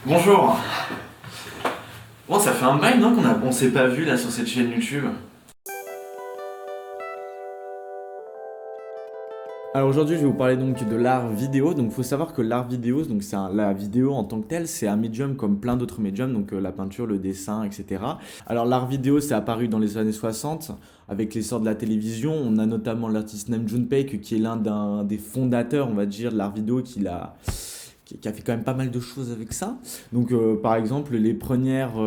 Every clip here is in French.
Bonjour. Bon, ça fait un bail, non, on s'est pas vu là sur cette chaîne YouTube. Alors aujourd'hui, je vais vous parler donc de l'art vidéo. Donc, il faut savoir que l'art vidéo, donc la vidéo en tant que telle, c'est un médium comme plein d'autres médiums, donc la peinture, le dessin, etc. Alors l'art vidéo, c'est apparu dans les années 60 avec l'essor de la télévision. On a notamment l'artiste Nam June-paik qui est l'un des fondateurs, on va dire, de l'art vidéo, qui a fait quand même pas mal de choses avec ça. Donc, par exemple, les premières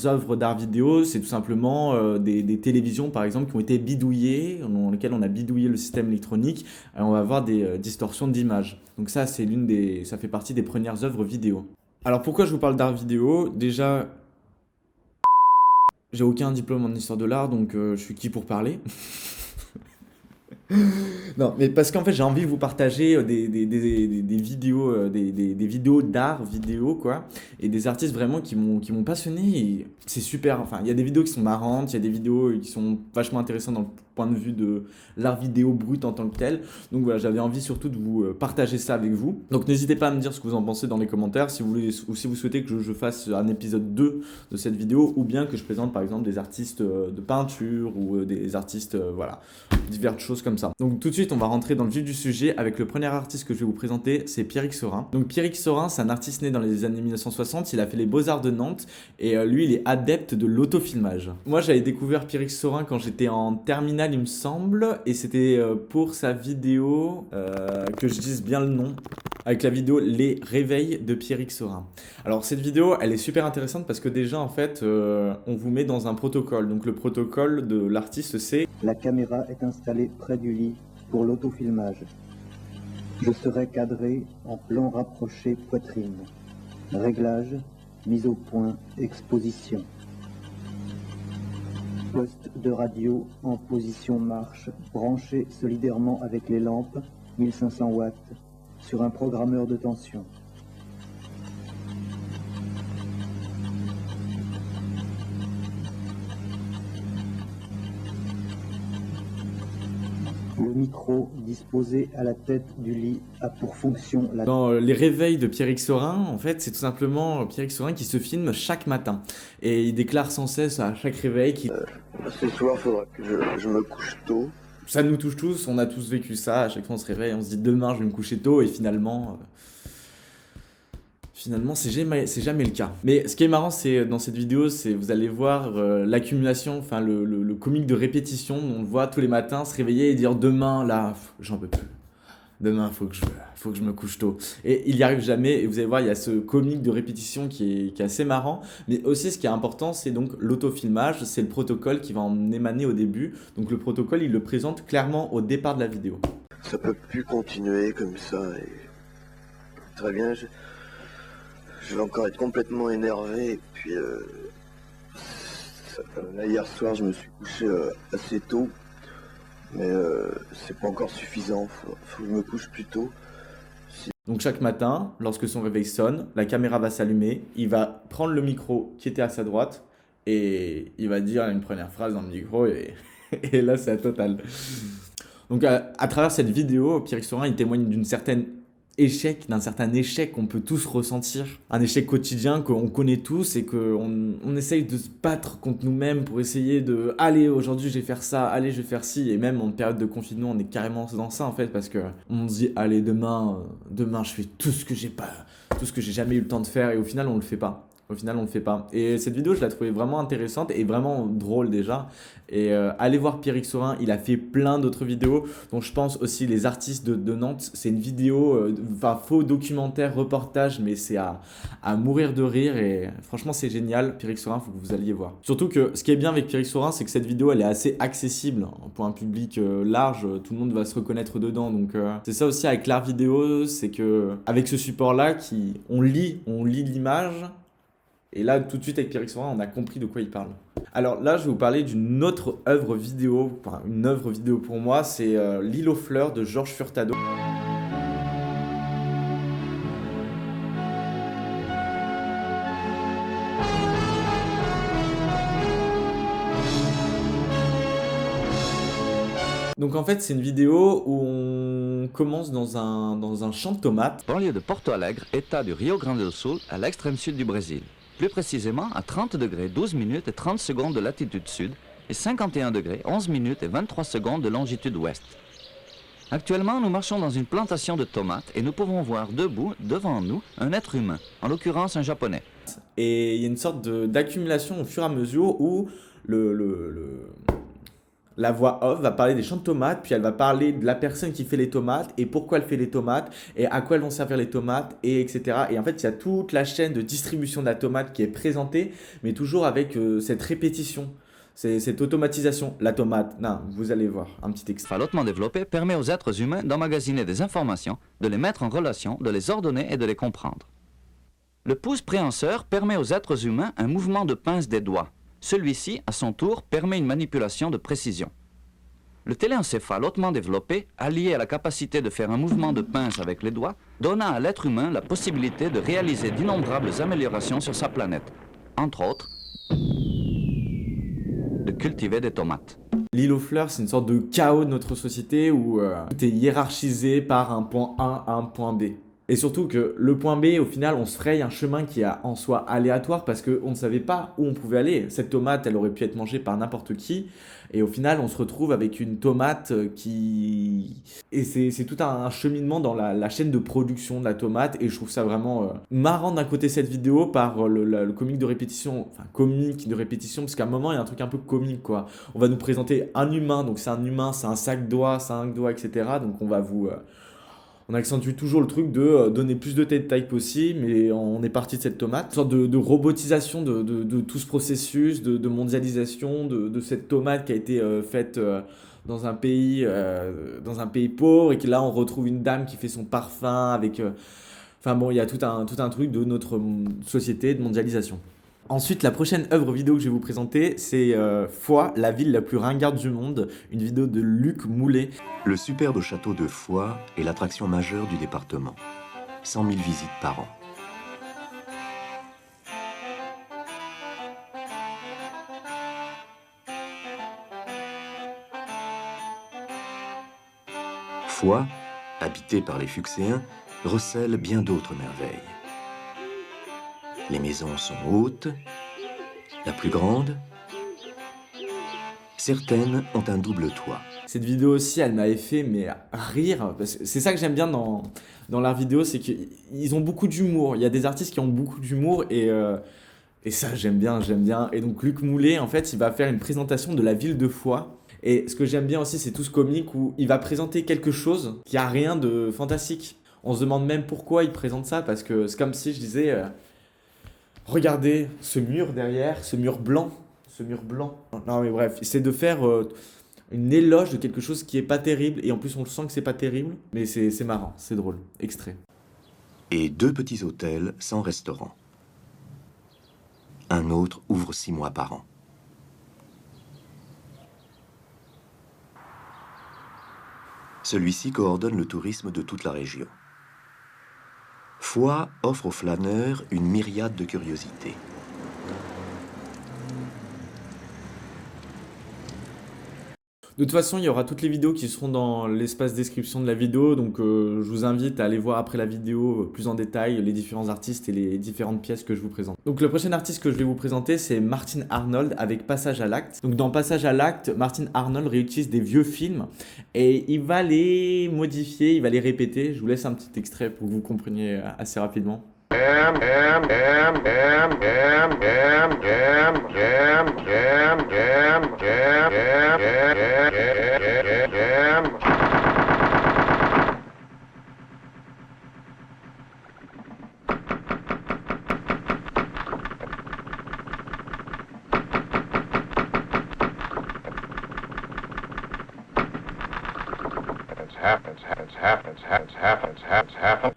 œuvres d'art vidéo, c'est tout simplement des télévisions, par exemple, qui ont été bidouillées, dans lesquelles on a bidouillé le système électronique, et on va avoir des distorsions d'image. Donc ça, ça fait partie des premières œuvres vidéo. Alors, pourquoi je vous parle d'art vidéo? Déjà, j'ai aucun diplôme en histoire de l'art, donc je suis qui pour parler? Non, mais parce qu'en fait, j'ai envie de vous partager des vidéos, des vidéos d'art vidéo, quoi, et des artistes vraiment qui m'ont passionné. Et c'est super. Enfin, il y a des vidéos qui sont marrantes, il y a des vidéos qui sont vachement intéressantes dans le point de vue de l'art vidéo brut en tant que tel. Donc voilà, j'avais envie surtout de vous partager ça avec vous. Donc n'hésitez pas à me dire ce que vous en pensez dans les commentaires, si vous voulez, ou si vous souhaitez que je fasse un épisode 2 de cette vidéo, ou bien que je présente par exemple des artistes de peinture ou des artistes, voilà, diverses choses comme ça. Donc tout de suite, on va rentrer dans le vif du sujet avec le premier artiste que je vais vous présenter, c'est Pierrick Saurin. Donc Pierrick Saurin, c'est un artiste né dans les années 1960, il a fait les Beaux-Arts de Nantes et lui, il est adepte de l'autofilmage. Moi, j'avais découvert Pierrick Saurin quand j'étais en terminale, il me semble, et c'était pour sa vidéo, que je dise bien le nom, avec la vidéo Les Réveils de Pierrick Saurin. Alors cette vidéo, elle est super intéressante parce que déjà, en fait, on vous met dans un protocole. Donc le protocole de l'artiste, c'est: la caméra est installée près du lit pour l'autofilmage. Je serai cadré en plan rapproché poitrine. Réglage, mise au point, exposition. Poste de radio en position marche, branché solidairement avec les lampes, 1500 watts, sur un programmeur de tension. Le micro disposé à la tête du lit a pour fonction la... Dans Les Réveils de Pierrick Saurin, en fait, c'est tout simplement Pierrick Saurin qui se filme chaque matin. Et il déclare sans cesse à chaque réveil qu'il... Ce soir, il faudra que je me couche tôt. Ça nous touche tous, on a tous vécu ça, à chaque fois on se réveille, on se dit demain je vais me coucher tôt, et finalement c'est jamais le cas. Mais ce qui est marrant, c'est dans cette vidéo, c'est vous allez voir l'accumulation, enfin le comique de répétition, on le voit tous les matins se réveiller et dire demain, là, j'en peux plus. Demain, faut que je me couche tôt. Et il n'y arrive jamais. Et vous allez voir, il y a ce comique de répétition qui est assez marrant. Mais aussi, ce qui est important, c'est donc l'autofilmage. C'est le protocole qui va en émaner au début. Donc le protocole, il le présente clairement au départ de la vidéo. Ça peut plus continuer comme ça. Et... Très bien, je vais encore être complètement énervé. Et puis, là, hier soir, je me suis couché assez tôt. Mais c'est pas encore suffisant, faut que je me couche plus tôt. Donc chaque matin, lorsque son réveil sonne, la caméra va s'allumer, il va prendre le micro qui était à sa droite et il va dire une première phrase dans le micro et, et là c'est la totale. Donc à travers cette vidéo, Pierrick Saurin il témoigne d'un certain échec qu'on peut tous ressentir, un échec quotidien qu'on connaît tous et qu'on essaye de se battre contre nous-mêmes pour essayer de allez aujourd'hui je vais faire ça, allez je vais faire ci, et même en période de confinement on est carrément dans ça en fait parce que on se dit allez demain je fais tout ce que j'ai jamais eu le temps de faire, et au final on le fait pas. Au final, on le fait pas. Et cette vidéo, je la trouvais vraiment intéressante et vraiment drôle déjà. Et allez voir Pierrick Saurin, il a fait plein d'autres vidéos. Donc je pense aussi Les Artistes de Nantes. C'est une vidéo, faux documentaire, reportage, mais c'est à mourir de rire. Et franchement, c'est génial. Pierrick Saurin, faut que vous alliez voir. Surtout que ce qui est bien avec Pierrick Saurin, c'est que cette vidéo, elle est assez accessible pour un public large. Tout le monde va se reconnaître dedans. Donc c'est ça aussi avec l'art vidéo, c'est que avec ce support-là, on lit l'image. Et là, tout de suite, avec Pierrick Saurin, on a compris de quoi il parle. Alors là, je vais vous parler d'une autre œuvre vidéo, enfin, une œuvre vidéo pour moi, c'est L'île aux fleurs de Georges Furtado. Donc en fait, c'est une vidéo où on commence dans un champ de tomates. Banlieue de Porto Alegre, état du Rio Grande do Sul, à l'extrême sud du Brésil. Plus précisément à 30 degrés 12 minutes et 30 secondes de latitude sud et 51 degrés 11 minutes et 23 secondes de longitude ouest. Actuellement, nous marchons dans une plantation de tomates et nous pouvons voir debout, devant nous, un être humain, en l'occurrence un japonais. Et il y a une sorte d'accumulation au fur et à mesure où la voix off va parler des champs de tomates, puis elle va parler de la personne qui fait les tomates et pourquoi elle fait les tomates et à quoi elles vont servir les tomates et etc. Et en fait, il y a toute la chaîne de distribution de la tomate qui est présentée, mais toujours avec cette répétition, cette automatisation. La tomate, non, vous allez voir un petit extrait. Hautement développé permet aux êtres humains d'emmagasiner des informations, de les mettre en relation, de les ordonner et de les comprendre. Le pouce préhenseur permet aux êtres humains un mouvement de pince des doigts. Celui-ci, à son tour, permet une manipulation de précision. Le téléencéphale hautement développé, allié à la capacité de faire un mouvement de pince avec les doigts, donna à l'être humain la possibilité de réaliser d'innombrables améliorations sur sa planète. Entre autres, de cultiver des tomates. L'île aux fleurs, c'est une sorte de chaos de notre société où tout est hiérarchisé par un point A à un point B. Et surtout que le point B, au final, on se fraye un chemin qui est en soi aléatoire parce qu'on ne savait pas où on pouvait aller. Cette tomate, elle aurait pu être mangée par n'importe qui. Et au final, on se retrouve avec une tomate qui... Et c'est tout un cheminement dans la chaîne de production de la tomate. Et je trouve ça vraiment marrant d'un côté cette vidéo par le comique de répétition. Enfin, comique de répétition, parce qu'à un moment, il y a un truc un peu comique, quoi. On va nous présenter un humain. Donc c'est un humain, c'est un 5 doigts, etc. Donc on va vous... On accentue toujours le truc de donner plus de détails possible, mais on est parti de cette tomate. Une sorte de robotisation de tout ce processus, de mondialisation, de cette tomate qui a été faite dans un pays pauvre, et que là on retrouve une dame qui fait son parfum avec... Enfin bon, il y a tout un truc de notre société de mondialisation. Ensuite, la prochaine œuvre vidéo que je vais vous présenter, c'est Foix, la ville la plus ringarde du monde, une vidéo de Luc Moulet. Le superbe château de Foix est l'attraction majeure du département. 100 000 visites par an. Foix, habité par les Fuxéens, recèle bien d'autres merveilles. Les maisons sont hautes, la plus grande. Certaines ont un double toit. Cette vidéo aussi, elle m'avait fait rire. C'est ça que j'aime bien dans leurs vidéos, c'est qu'ils ont beaucoup d'humour. Il y a des artistes qui ont beaucoup d'humour et ça, j'aime bien. Et donc Luc Moulet, en fait, il va faire une présentation de la ville de Foix. Et ce que j'aime bien aussi, c'est tout ce comique où il va présenter quelque chose qui a rien de fantastique. On se demande même pourquoi il présente ça, parce que c'est comme si je disais... Regardez ce mur derrière, ce mur blanc. Non mais bref, c'est de faire une éloge de quelque chose qui est pas terrible. Et en plus, on le sent que c'est pas terrible. Mais c'est marrant, c'est drôle. Extrait. Et 2 petits hôtels sans restaurant. Un autre ouvre 6 mois par an. Celui-ci coordonne le tourisme de toute la région. Foix offre aux flâneurs une myriade de curiosités. De toute façon, il y aura toutes les vidéos qui seront dans l'espace description de la vidéo. Donc, je vous invite à aller voir après la vidéo plus en détail les différents artistes et les différentes pièces que je vous présente. Donc, le prochain artiste que je vais vous présenter, c'est Martin Arnold avec Passage à l'acte. Donc, dans Passage à l'acte, Martin Arnold réutilise des vieux films et il va les modifier, il va les répéter. Je vous laisse un petit extrait pour que vous compreniez assez rapidement.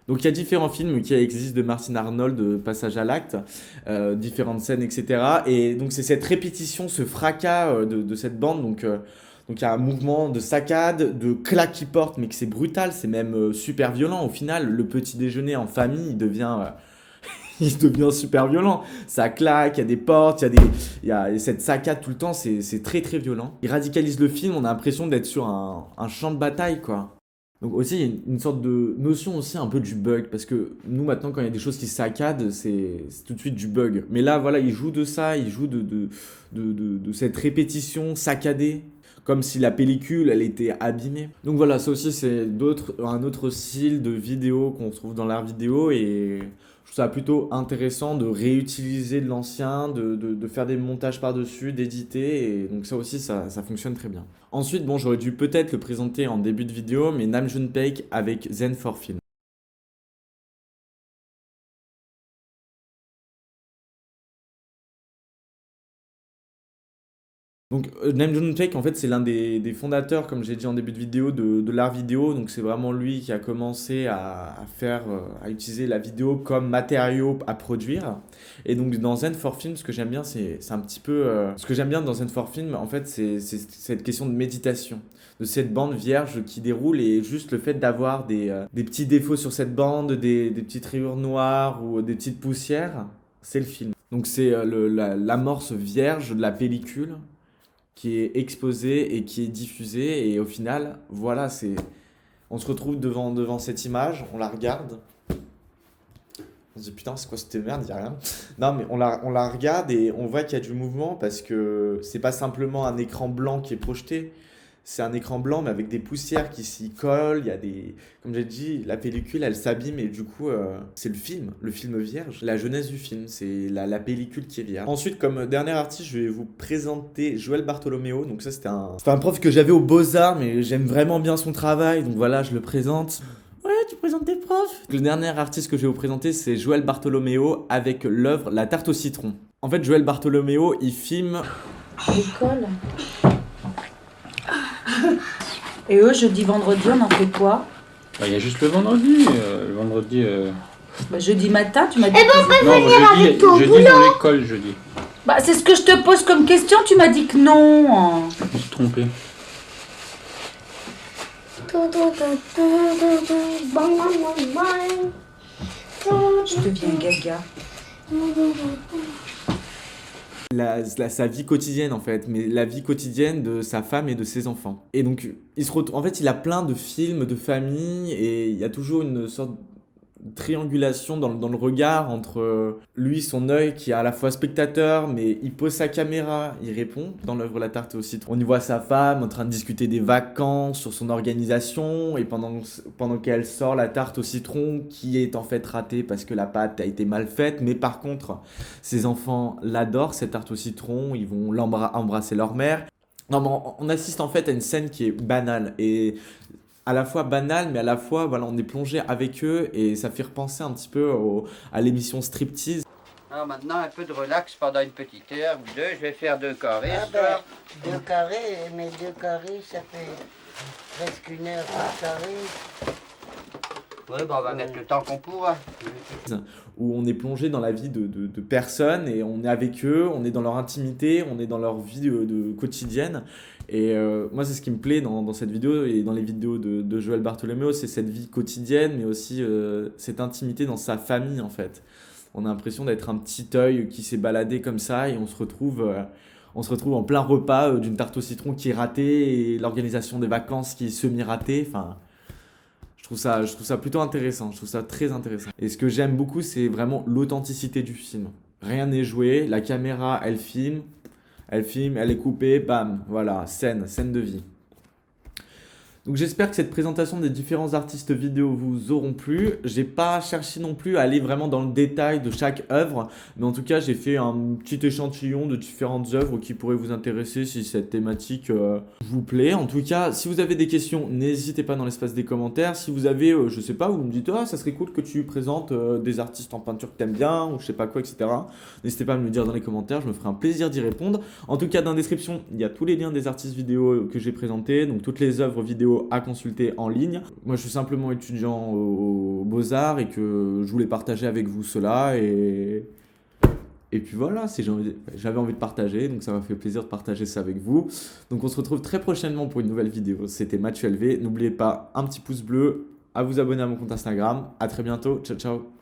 Donc il y a différents films qui existent de Martin Arnold, Passage à l'acte, différentes scènes, etc. Et donc c'est cette répétition, ce fracas de cette bande. Donc il y a un mouvement de saccade, de claques qui portent, mais que c'est brutal, c'est même super violent. Au final, le petit déjeuner en famille, il devient il devient super violent. Ça claque, il y a des portes, il y a cette saccade tout le temps, c'est très très violent. Il radicalise le film, on a l'impression d'être sur un champ de bataille, quoi. Donc aussi, il y a une sorte de notion aussi un peu du bug, parce que nous maintenant, quand il y a des choses qui saccadent, c'est tout de suite du bug. Mais là, voilà, il joue de ça, il joue de cette répétition saccadée, comme si la pellicule, elle était abîmée. Donc voilà, ça aussi, c'est un autre style de vidéo qu'on trouve dans l'art vidéo, et je trouve ça plutôt intéressant de réutiliser de l'ancien, de faire des montages par-dessus, d'éditer, et donc ça aussi, ça fonctionne très bien. Ensuite, bon, j'aurais dû peut-être le présenter en début de vidéo, mais Nam June Paik avec Zen for Film. Donc, Nam June Paik, en fait, c'est l'un des fondateurs, comme j'ai dit en début de vidéo, de l'art vidéo. Donc, c'est vraiment lui qui a commencé à utiliser la vidéo comme matériau à produire. Et donc, dans Zen for Film, ce que j'aime bien, c'est un petit peu. Ce que j'aime bien dans Zen for Film, en fait, c'est cette question de méditation. De cette bande vierge qui déroule, et juste le fait d'avoir des petits défauts sur cette bande, des petites rayures noires ou des petites poussières, c'est le film. Donc, c'est l'amorce vierge de la pellicule qui est exposé et qui est diffusé, et au final, voilà, on se retrouve devant cette image, on la regarde, on se dit putain, c'est quoi cette merde, y a rien. Non, mais on la regarde et on voit qu'il y a du mouvement, parce que c'est pas simplement un écran blanc qui est projeté, c'est un écran blanc mais avec des poussières qui s'y collent, il y a comme j'ai dit, la pellicule elle s'abîme, et du coup c'est le film vierge, la jeunesse du film, c'est la pellicule qui est vierge. Ensuite, comme dernier artiste, je vais vous présenter Joël Bartolomeo. Donc ça, c'était un prof que j'avais aux Beaux-Arts, mais j'aime vraiment bien son travail, donc voilà, je le présente. Ouais, tu présentes tes profs. Le dernier artiste que je vais vous présenter, c'est Joël Bartolomeo avec l'œuvre La Tarte au citron. En fait, Joël Bartolomeo, il filme... L'école. Et eux, jeudi, vendredi, on en fait quoi? Bah, y a juste le vendredi. Le vendredi. Bah, jeudi matin, tu m'as dit. Non, jeudi dans l'école, jeudi. Bah, c'est ce que je te pose comme question, tu m'as dit que non. Je me suis trompé. Je deviens gaga. Sa vie quotidienne, en fait, mais la vie quotidienne de sa femme et de ses enfants. Et donc, en fait, il a plein de films de famille, et il y a toujours une sorte de triangulation dans le regard entre lui, son œil qui est à la fois spectateur, mais il pose sa caméra, il répond dans l'œuvre La Tarte au citron. On y voit sa femme en train de discuter des vacances, sur son organisation, et pendant qu'elle sort la tarte au citron, qui est en fait ratée parce que la pâte a été mal faite, mais par contre, ses enfants l'adorent, cette tarte au citron, ils vont embrasser leur mère. Non, mais on assiste en fait à une scène qui est banale, et à la fois banale, mais à la fois, voilà, on est plongé avec eux, et ça fait repenser un petit peu à l'émission Striptease. Alors maintenant, un peu de relax pendant une petite heure ou deux. Je vais faire 2 carrés. Ah ben, 2 carrés, mais 2 carrés, ça fait presque 1 heure par carré. Oui, bon, on va mettre le temps qu'on pourra. Où on est plongé dans la vie de personnes, et on est avec eux, on est dans leur intimité, on est dans leur vie quotidienne. Et moi, c'est ce qui me plaît dans cette vidéo et dans les vidéos de Joël Bartolomeo, c'est cette vie quotidienne, mais aussi cette intimité dans sa famille, en fait. On a l'impression d'être un petit œil qui s'est baladé comme ça, et on se retrouve en plein repas d'une tarte au citron qui est ratée, et l'organisation des vacances qui est semi-ratée. Enfin, je trouve ça plutôt intéressant, je trouve ça très intéressant. Et ce que j'aime beaucoup, c'est vraiment l'authenticité du film. Rien n'est joué, la caméra, elle filme, elle est coupée, bam, voilà, scène de vie. Donc j'espère que cette présentation des différents artistes vidéo vous auront plu. J'ai pas cherché non plus à aller vraiment dans le détail de chaque œuvre, mais en tout cas j'ai fait un petit échantillon de différentes œuvres qui pourraient vous intéresser si cette thématique vous plaît. En tout cas, si vous avez des questions, n'hésitez pas dans l'espace des commentaires. Si vous avez, je sais pas, vous me dites ça serait cool que tu présentes des artistes en peinture que t'aimes bien, ou je sais pas quoi, etc. N'hésitez pas à me le dire dans les commentaires, je me ferai un plaisir d'y répondre. En tout cas, dans la description, il y a tous les liens des artistes vidéo que j'ai présentés, donc toutes les œuvres vidéo à consulter en ligne. Moi, je suis simplement étudiant aux Beaux-Arts, et que je voulais partager avec vous cela, et puis voilà, j'avais envie de partager, donc ça m'a fait plaisir de partager ça avec vous. Donc on se retrouve très prochainement pour une nouvelle vidéo. C'était Mathieu LV. N'oubliez pas, un petit pouce bleu, à vous abonner à mon compte Instagram. À très bientôt, ciao ciao.